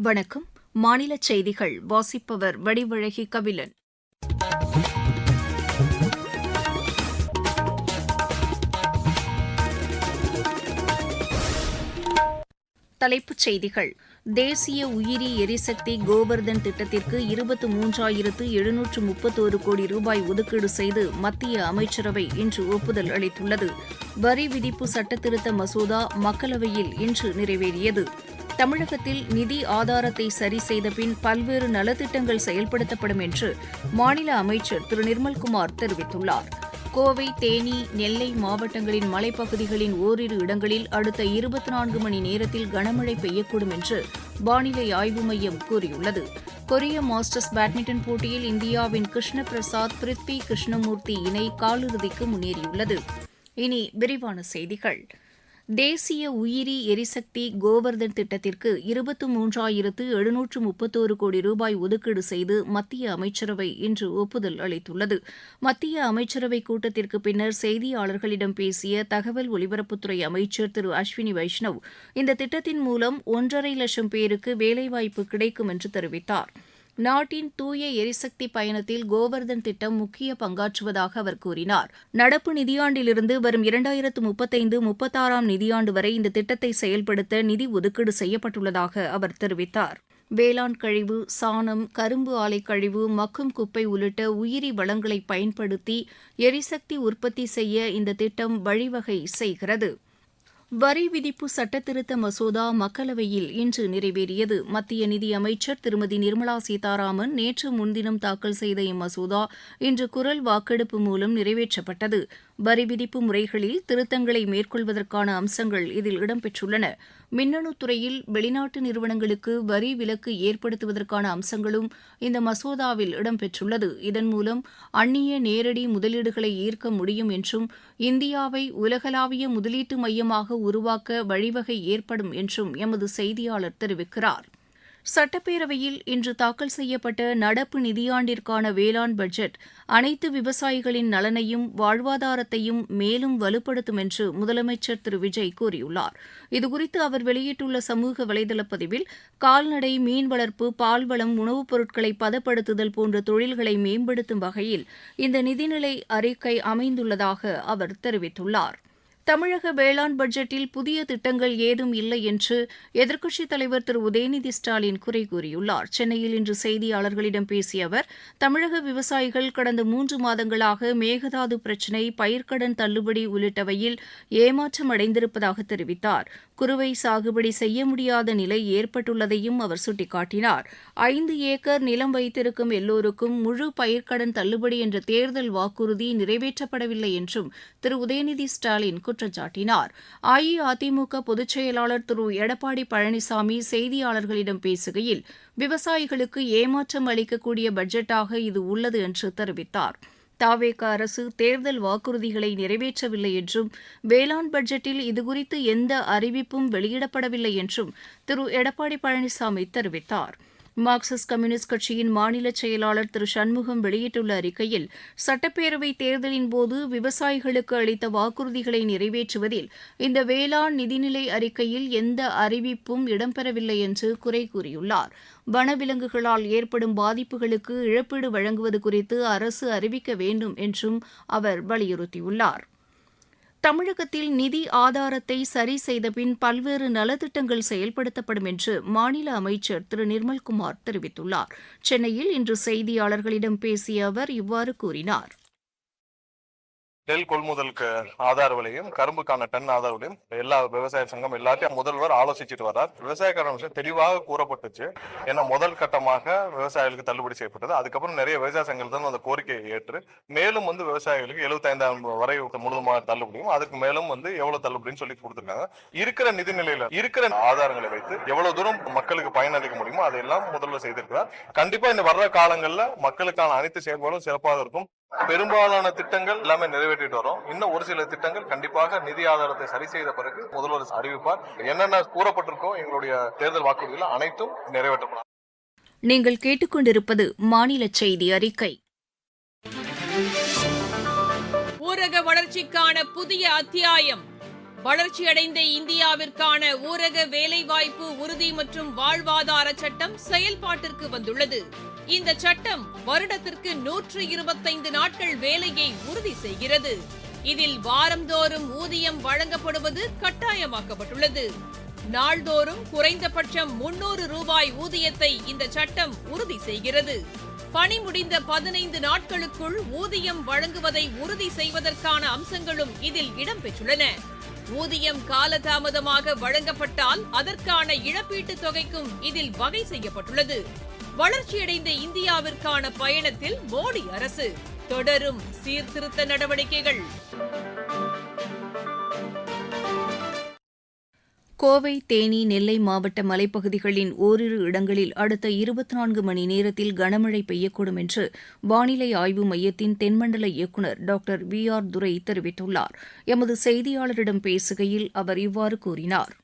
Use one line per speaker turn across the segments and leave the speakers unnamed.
வணக்கம். மாநில செய்திகள் வாசிப்பவர் வடிவழகி கபிலன். தலைப்புச் செய்திகள். தேசிய உயிரி எரிசக்தி கோபர்தன் திட்டத்திற்கு 23,731 கோடி ரூபாய் ஒதுக்கீடு செய்து மத்திய அமைச்சரவை இன்று ஒப்புதல் அளித்துள்ளது. வரி விதிப்பு சட்டத்திருத்த மசோதா மக்களவையில் இன்று நிறைவேறியது. தமிழகத்தில் நிதி ஆதாரத்தை சரி செய்த பின் பல்வேறு நலத்திட்டங்கள் செயல்படுத்தப்படும் என்று மாநில அமைச்சர் திரு நிர்மல்குமார் தெரிவித்துள்ளார். கோவை, தேனி, நெல்லை மாவட்டங்களின் மலைப்பகுதிகளின் ஓரிரு இடங்களில் அடுத்த 24 மணி நேரத்தில் கனமழை பெய்யக்கூடும் என்று வானிலை ஆய்வு மையம் கூறியுள்ளது. கொரிய மாஸ்டர்ஸ் பேட்மிண்டன் போட்டியில் இந்தியாவின் கிருஷ்ண பிரசாத், பிருத்வி கிருஷ்ணமூர்த்தி இணை காலிறுதிக்கு முன்னேறியுள்ளது. இனி விரிவான செய்திகள். தேசிய உயிரி எரிசக்தி கோபர்தன் திட்டத்திற்கு 23,731 கோடி ரூபாய் ஒதுக்கீடு செய்து மத்திய அமைச்சரவை இன்று ஒப்புதல் அளித்துள்ளது. மத்திய அமைச்சரவைக் கூட்டத்திற்கு பின்னர் செய்தியாளர்களிடம் பேசிய தகவல் ஒலிபரப்புத்துறை அமைச்சர் திரு அஸ்வினி வைஷ்ணவ், இந்த திட்டத்தின் மூலம் 1,50,000 லட்சம் பேருக்கு வேலைவாய்ப்பு கிடைக்கும் என்று தெரிவித்தார். நாட்டின் தூய எரிசக்தி பயணத்தில் கோபர்தன் திட்டம் முக்கிய பங்காற்றுவதாக அவர் கூறினார். நடப்பு நிதியாண்டிலிருந்து வரும் 2035-36 நிதியாண்டு வரை இந்த திட்டத்தை செயல்படுத்த நிதி ஒதுக்கீடு செய்யப்பட்டுள்ளதாக அவர் தெரிவித்தார். வேளாண் கழிவு, சாணம், கரும்பு ஆலை கழிவு, மக்கும் குப்பை உள்ளிட்ட உயிரி வளங்களை பயன்படுத்தி எரிசக்தி உற்பத்தி செய்ய இந்த திட்டம் வழிவகை செய்கிறது. வரி விதிப்பு சட்டத்திருத்த மசோதா மக்களவையில் இன்று நிறைவேறியது. மத்திய நிதியமைச்சர் திருமதி நிர்மலா சீதாராமன் நேற்று முன்தினம் தாக்கல் செய்த இம்மசோதா இன்று குரல் வாக்கெடுப்பு மூலம் நிறைவேற்றப்பட்டது. வரி விதிப்பு முறைகளில் திருத்தங்களை மேற்கொள்வதற்கான அம்சங்கள் இதில் இடம்பெற்றுள்ளன. மின்னணு துறையில் வெளிநாட்டு நிறுவனங்களுக்கு வரி விலக்கு ஏற்படுத்துவதற்கான அம்சங்களும் இந்த மசோதாவில் இடம்பெற்றுள்ளது. இதன் மூலம் அந்நிய நேரடி முதலீடுகளை ஈர்க்க முடியும் என்றும் இந்தியாவை உலகளாவிய முதலீட்டு மையமாக உருவாக்க வழிவகை ஏற்படும் என்றும் எமது செய்தியாளர் தெரிவிக்கிறார். சட்டப்பேரவையில் இன்று தாக்கல் செய்யப்பட்ட நடப்பு நிதியாண்டிற்கான வேளாண் பட்ஜெட் அனைத்து விவசாயிகளின் நலனையும் வாழ்வாதாரத்தையும் மேலும் வலுப்படுத்தும் என்று முதலமைச்சர் திரு விஜய் கூறியுள்ளார். இதுகுறித்து அவர் வெளியிட்டுள்ள சமூக வலைதள பதிவில், கால்நடை, மீன் வளர்ப்பு, பால்வளம், உணவுப் பொருட்களை பதப்படுத்துதல் போன்ற தொழில்களை மேம்படுத்தும் வகையில் இந்த நிதிநிலை அறிக்கை அமைந்துள்ளதாக அவர் தெரிவித்துள்ளார். தமிழக வேளாண் பட்ஜெட்டில் புதிய திட்டங்கள் ஏதும் இல்லை என்று எதிர்க்கட்சித் தலைவர் திரு உதயநிதி ஸ்டாலின் குறை கூறியுள்ளார். சென்னையில் இன்று செய்தியாளர்களிடம் பேசிய அவர், தமிழக விவசாயிகள் கடந்த 3 மாதங்களாக மேகதாது பிரச்சினை, பயிர்க்கடன் தள்ளுபடி உள்ளிட்டவையில் ஏமாற்றம் அடைந்திருப்பதாக தெரிவித்தார். குறுவை சாகுபடி செய்ய முடியாத நிலை ஏற்பட்டுள்ளதையும் அவர் சுட்டிக்காட்டினார். 5 ஏக்கர் நிலம் வைத்திருக்கும் எல்லோருக்கும் முழு பயிர்க்கடன் தள்ளுபடி என்ற தேர்தல் வாக்குறுதி நிறைவேற்றப்படவில்லை என்றும் திரு உதயநிதி ஸ்டாலின் குற்றம் சாட்டினார். அஇஅதிமுக பொதுச் செயலாளர் திரு எடப்பாடி பழனிசாமி செய்தியாளர்களிடம் பேசுகையில், விவசாயிகளுக்கு ஏமாற்றம் அளிக்கக்கூடிய பட்ஜெட்டாக இது உள்ளது என்று தெரிவித்தார். தவேக அரசு தேர்தல் வாக்குறுதிகளை நிறைவேற்றவில்லை என்றும் வேளாண் பட்ஜெட்டில் இதுகுறித்து எந்த அறிவிப்பும் வெளியிடப்படவில்லை என்றும் திரு எடப்பாடி பழனிசாமி தெரிவித்தார். மார்க்சிஸ்ட் கம்யூனிஸ்ட் கட்சியின் மாநில செயலாளர் திரு சண்முகம் வெளியிட்டுள்ள அறிக்கையில், சட்டப்பேரவை தேர்தலின் போது விவசாயிகளுக்கு அளித்த வாக்குறுதிகளை நிறைவேற்றுவதில் இந்த வேளாண் நிதிநிலை அறிக்கையில் எந்த அறிவிப்பும் இடம்பெறவில்லை என்று குறை கூறியுள்ளார். வனவிலங்குகளால் ஏற்படும் பாதிப்புகளுக்கு இழப்பீடு வழங்குவது குறித்து அரசு அறிவிக்க வேண்டும் என்றும் அவர் வலியுறுத்தியுள்ளார். தமிழகத்தில் நிதி ஆதாரத்தை சரி செய்தபின் பல்வேறு நலத்திட்டங்கள் செயல்படுத்தப்படும் என்று மாநில அமைச்சர் திரு நிர்மல்குமார் தெரிவித்துள்ளார். சென்னையில் இன்று செய்தியாளர்களிடம் பேசிய அவர் இவ்வாறு கூறினார்.
நெல் கொள்முதலுக்கு ஆதார விலையும், கரும்புக்கான டன் ஆதார விலையும் எல்லா விவசாய சங்கம் எல்லாத்தையும் முதல்வர் ஆலோசிச்சுட்டு வர்றார். விவசாயக்காரன் விஷயம் தெளிவாக கூறப்பட்டுச்சு. ஏன்னா முதல் கட்டமாக விவசாயிகளுக்கு தள்ளுபடி செய்யப்பட்டது. அதுக்கப்புறம் நிறைய விவசாய சங்கங்கள் தான் அந்த கோரிக்கையை ஏற்று மேலும் விவசாயிகளுக்கு 75,000 வரை முழுதுமாக தள்ளுபடியும், அதுக்கு மேலும் எவ்வளவு தள்ளுபடின்னு சொல்லி கொடுத்துருக்காங்க. இருக்கிற நிதி நிலையில இருக்கிற ஆதாரங்களை வைத்து எவ்வளவு தூரம் மக்களுக்கு பயனளிக்க முடியுமோ அதையெல்லாம் முதல்வர் செய்திருக்கிறார். கண்டிப்பா இந்த வர்ற காலங்கள்ல மக்களுக்கான அனைத்து செயல்பாடும் சிறப்பாக இருக்கும். பெரும்பாலான திட்டங்கள் எல்லாமே நிறைவேற்றிட்டு வரும். இன்னும் ஒரு சில திட்டங்கள் கண்டிப்பாக நிதி ஆதாரத்தை சரி செய்த பிறகு முதல்வர் அறிவிப்பார். என்னென்ன கூறப்பட்டிருக்கோ எங்களுடைய தேர்தல் வாக்குறுதிகள் அனைத்தும் நிறைவேற்றப்படும்.
நீங்கள் கேட்டுக்கொண்டிருப்பது மாநில செய்தி அறிக்கை.
ஊரக வளர்ச்சிக்கான புதிய அத்தியாயம். வளர்ச்சியடைந்த இந்தியாவிற்கான ஊரக வேலைவாய்ப்பு உறுதி மற்றும் வாழ்வாதார சட்டம் செயல்பாட்டிற்கு வந்துள்ளது. இந்த சட்டம் வருடத்திற்கு 125 நாட்கள் வேலையை உறுதி செய்கிறது. இதில் வாரந்தோறும் ஊதியம் வழங்கப்படுவது கட்டாயமாக்கப்பட்டுள்ளது. நாள்தோறும் குறைந்தபட்சம் 300 ரூபாய் ஊதியத்தை இந்த சட்டம் உறுதி செய்கிறது. பணி முடிந்த 15 நாட்களுக்குள் ஊதியம் வழங்குவதை உறுதி செய்வதற்கான அம்சங்களும் இதில் இடம்பெற்றுள்ளன. ஊதியம் காலதாமதமாக வழங்கப்பட்டால் அதற்கான இழப்பீட்டுத் தொகைக்கும் இதில் வகை செய்யப்பட்டுள்ளது. வளர்ச்சியடைந்த இந்தியாவிற்கான பயணத்தில் மோடி அரசு தொடரும் சீர்திருத்த நடவடிக்கைகள்.
கோவை, தேனி, நெல்லை மாவட்ட மலைப்பகுதிகளின் ஓரிரு இடங்களில் அடுத்த 24 மணி நேரத்தில் கனமழை பெய்யக்கூடும் என்று வானிலை ஆய்வு மையத்தின் தென்மண்டல இயக்குநர் டாக்டர் VR துரை தெரிவித்துள்ளார். எமது செய்தியாளரிடம் பேசுகையில் அவர் இவ்வாறு கூறினார்.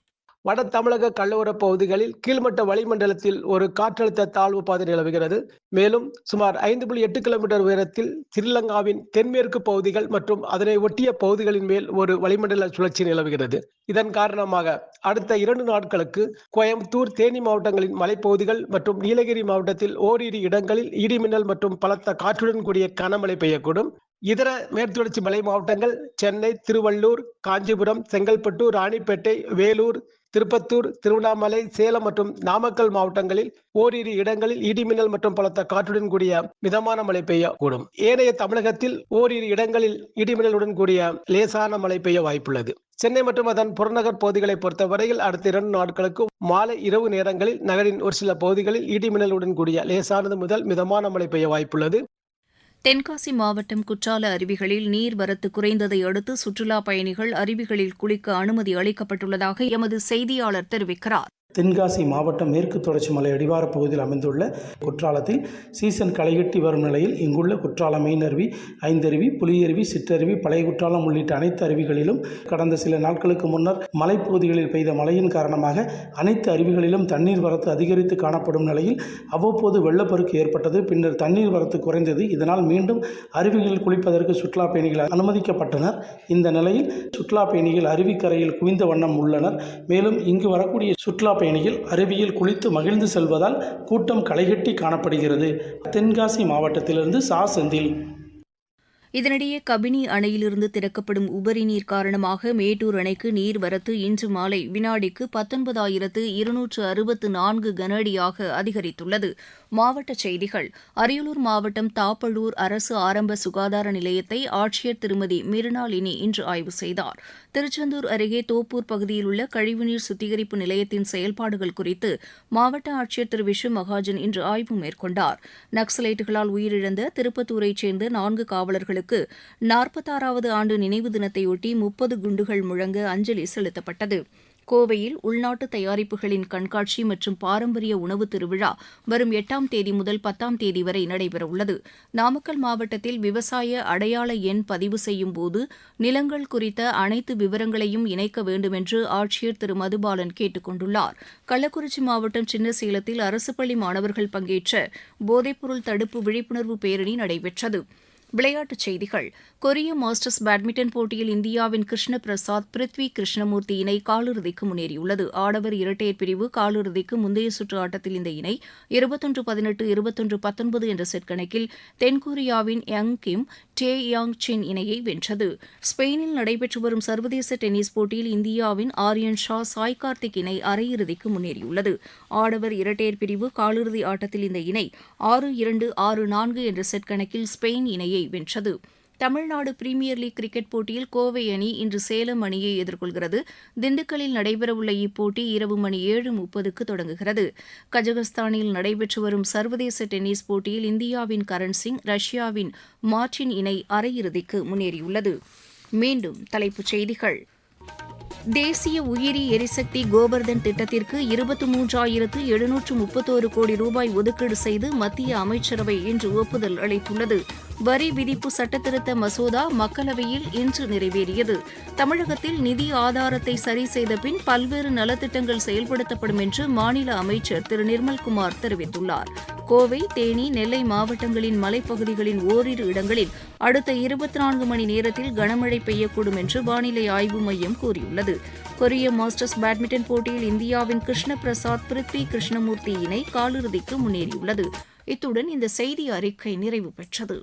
வட தமிழக கடலோரப் பகுதிகளில் கீழ்மட்ட வளிமண்டலத்தில் ஒரு காற்றழுத்த தாழ்வு பாதை நிலவுகிறது. மேலும் சுமார் 5.8 கிலோமீட்டர் உயரத்தில் ஸ்ரீலங்காவின் தென்மேற்கு பகுதிகள் மற்றும் அதனை ஒட்டிய பகுதிகளின் மேல் ஒரு வளிமண்டல சுழற்சி நிலவுகிறது. இதன் காரணமாக அடுத்த 2 நாட்களுக்கு கோயம்புத்தூர், தேனி மாவட்டங்களின் மலைப்பகுதிகள் மற்றும் நீலகிரி மாவட்டத்தில் ஓரிரு இடங்களில் இடிமின்னல் மற்றும் பலத்த காற்றுடன் கூடிய கனமழை பெய்யக்கூடும். இதர மேற்குத்தொடர்ச்சி மலை மாவட்டங்கள் சென்னை, திருவள்ளூர், காஞ்சிபுரம், செங்கல்பட்டு, ராணிப்பேட்டை, வேலூர், திருப்பத்தூர், திருவண்ணாமலை, சேலம் மற்றும் நாமக்கல் மாவட்டங்களில் ஓரிரு இடங்களில் இடிமின்னல் மற்றும் பலத்த காற்றுடன் கூடிய மிதமான மழை பெய்யக்கூடும். ஏனைய தமிழகத்தில் ஓரிரு இடங்களில் இடிமின்னலுடன் கூடிய லேசான மழை பெய்ய வாய்ப்புள்ளது. சென்னை மற்றும் அதன் புறநகர் பகுதிகளை பொறுத்தவரையில் அடுத்த 2 நாட்களுக்கு மாலை இரவு நேரங்களில் நகரின் ஒரு சில பகுதிகளில் இடிமின்னலுடன் கூடிய லேசானது முதல் மிதமான மழை பெய்ய வாய்ப்புள்ளது.
தென்காசி மாவட்டம் குற்றால அருவிகளில் நீர்வரத்து குறைந்ததை அடுத்து சுற்றுலாப் பயணிகள் அருவிகளில் குளிக்க அனுமதி அளிக்கப்பட்டுள்ளதாக எமது செய்தியாளர் தெரிவிக்கிறார்.
தென்காசி மாவட்டம் மேற்கு தொடர்ச்சி மலை அடிவாரப் பகுதியில் அமைந்துள்ள குற்றாலத்தில் சீசன் களைகட்டி வரும் நிலையில் இங்குள்ள குற்றால மெயின் அருவி, ஐந்தருவி, புலியருவி, சிற்றருவி, பழைய குற்றாலம் உள்ளிட்ட அனைத்து அருவிகளிலும் கடந்த சில நாட்களுக்கு முன்னர் மலைப்பகுதிகளில் பெய்த மழையின் காரணமாக அனைத்து அருவிகளிலும் தண்ணீர் வரத்து அதிகரித்து காணப்படும் நிலையில் அவ்வப்போது வெள்ளப்பெருக்கு ஏற்பட்டது. பின்னர் தண்ணீர் வரத்து குறைந்தது. இதனால் மீண்டும் அருவிகளில் குளிப்பதற்கு சுற்றுலா பயணிகள் அனுமதிக்கப்பட்டனர். இந்த நிலையில் சுற்றுலா பயணிகள் அருவிக்கரையில் குவிந்த வண்ணம் உள்ளனர். மேலும் இங்கு வரக்கூடிய சுற்றுலா பயணிகள் அருவியில் குளித்து மகிழ்ந்து செல்வதால் கூட்டம் களைகட்டி காணப்படுகிறது. தென்காசி மாவட்டத்திலிருந்து செந்தில்.
இதனிடையே கபினி அணையிலிருந்து திறக்கப்படும் உபரி நீர் காரணமாக மேட்டூர் அணைக்கு நீர்வரத்து இன்று மாலை வினாடிக்கு 19,264 கனஅடியாக அதிகரித்துள்ளது. மாவட்டச் செய்திகள். அரியலூர் மாவட்டம் தாப்பழூர் அரசு ஆரம்ப சுகாதார நிலையத்தை ஆட்சியர் திருமதி மிருனாளினி இன்று ஆய்வு செய்தார். திருச்செந்தூர் அருகே தோப்பூர் பகுதியில் உள்ள கழிவுநீர் சுத்திகரிப்பு நிலையத்தின் செயல்பாடுகள் குறித்து மாவட்ட ஆட்சியர் திரு விஷு மகாஜன் இன்று ஆய்வு மேற்கொண்டார். நக்சலைட்டுகளால் உயிரிழந்த திருப்பத்தூரைச் சேர்ந்த 4 காவலர்களுக்கு 46வது ஆண்டு நினைவு தினத்தையொட்டி 30 குண்டுகள் முழங்க அஞ்சலி செலுத்தப்பட்டது. கோவையில் உள்நாட்டு தயாரிப்புகளின் கண்காட்சி மற்றும் பாரம்பரிய உணவு திருவிழா வரும் 8ஆம் தேதி முதல் 10ஆம் தேதி வரை நடைபெறவுள்ளது. நாமக்கல் மாவட்டத்தில் விவசாய அடையாள எண் பதிவு செய்யும் போது நிலங்கள் குறித்த அனைத்து விவரங்களையும் இணைக்க வேண்டும் என்று ஆட்சியர் திரு மதுபாலன் கேட்டுக் கொண்டுள்ளார். கள்ளக்குறிச்சி மாவட்டம் சின்னசேலத்தில் அரசு பள்ளி மாணவர்கள் பங்கேற்ற போதைப்பொருள் தடுப்பு விழிப்புணர்வு பேரணி நடைபெற்றது. விளையாட்டுச் செய்திகள். கொரிய மாஸ்டர்ஸ் பேட்மிண்டன் போட்டியில் இந்தியாவின் கிருஷ்ண பிரசாத், பிருத்வி கிருஷ்ணமூர்த்தி இணை காலிறுதிக்கு முன்னேறியுள்ளது. ஆடவர் இரட்டையர் பிரிவு காலிறுதிக்கு முந்தைய சுற்று ஆட்டத்தில் இந்த இணை 21-18, 21-19 என்ற செட் கணக்கில் தென்கொரியாவின் யங் கிம், டே யாங் சின் இணையை வென்றது. ஸ்பெயினில் நடைபெற்று வரும் சர்வதேச டென்னிஸ் போட்டியில் இந்தியாவின் ஆரியன் ஷா, சாய் கார்த்திக் இணை அரையிறுதிக்கு முன்னேறியுள்ளது. ஆடவர் இரட்டையர் பிரிவு காலிறுதி ஆட்டத்தில் இந்த இணை 6-2, 6-4 என்ற செட் கணக்கில் ஸ்பெயின் இணையை வென்றது. தமிழ்நாடு பிரீமியர் லீக் கிரிக்கெட் போட்டியில் கோவை அணி இன்று சேலம் அணியை எதிர்கொள்கிறது. திண்டுக்கல்லில் நடைபெறவுள்ள இப்போட்டி இரவு மணி 7:30க்கு தொடங்குகிறது. கஜகஸ்தானில் நடைபெற்று வரும் சர்வதேச டென்னிஸ் போட்டியில் இந்தியாவின் கரண் சிங், ரஷ்யாவின் மார்டின் இணை அரையிறுதிக்கு முன்னேறியுள்ளது. மீண்டும் தலைப்புச் செய்திகள். தேசிய உயிரி எரிசக்தி கோபர்தன் திட்டத்திற்கு 23,731 கோடி ரூபாய் ஒதுக்கீடு செய்து மத்திய அமைச்சரவை இன்று ஒப்புதல் அளித்துள்ளது. வரி விதிப்பு சட்டத்திருத்த மசோதா மக்களவையில் இன்று நிறைவேறியது. தமிழகத்தில் நிதி ஆதாரத்தை சரி செய்த பின் பல்வேறு நலத்திட்டங்கள் செயல்படுத்தப்படும் என்று மாநில அமைச்சர் திரு நிர்மல்குமார் தெரிவித்துள்ளார். கோவை, தேனி, நெல்லை மாவட்டங்களின் மலைப்பகுதிகளின் ஓரிரு இடங்களில் அடுத்த 24 மணி நேரத்தில் கனமழை பெய்யக்கூடும் என்று வானிலை ஆய்வு மையம் கூறியுள்ளது. கொரிய மாஸ்டர்ஸ் பேட்மிண்டன் போட்டியில் இந்தியாவின் கிருஷ்ண பிரசாத், பிருத்வி கிருஷ்ணமூர்த்தி இணை காலிறுதிக்கு முன்னேறியுள்ளது. இத்துடன் இந்த செய்தி அறிக்கை நிறைவு பெற்றது.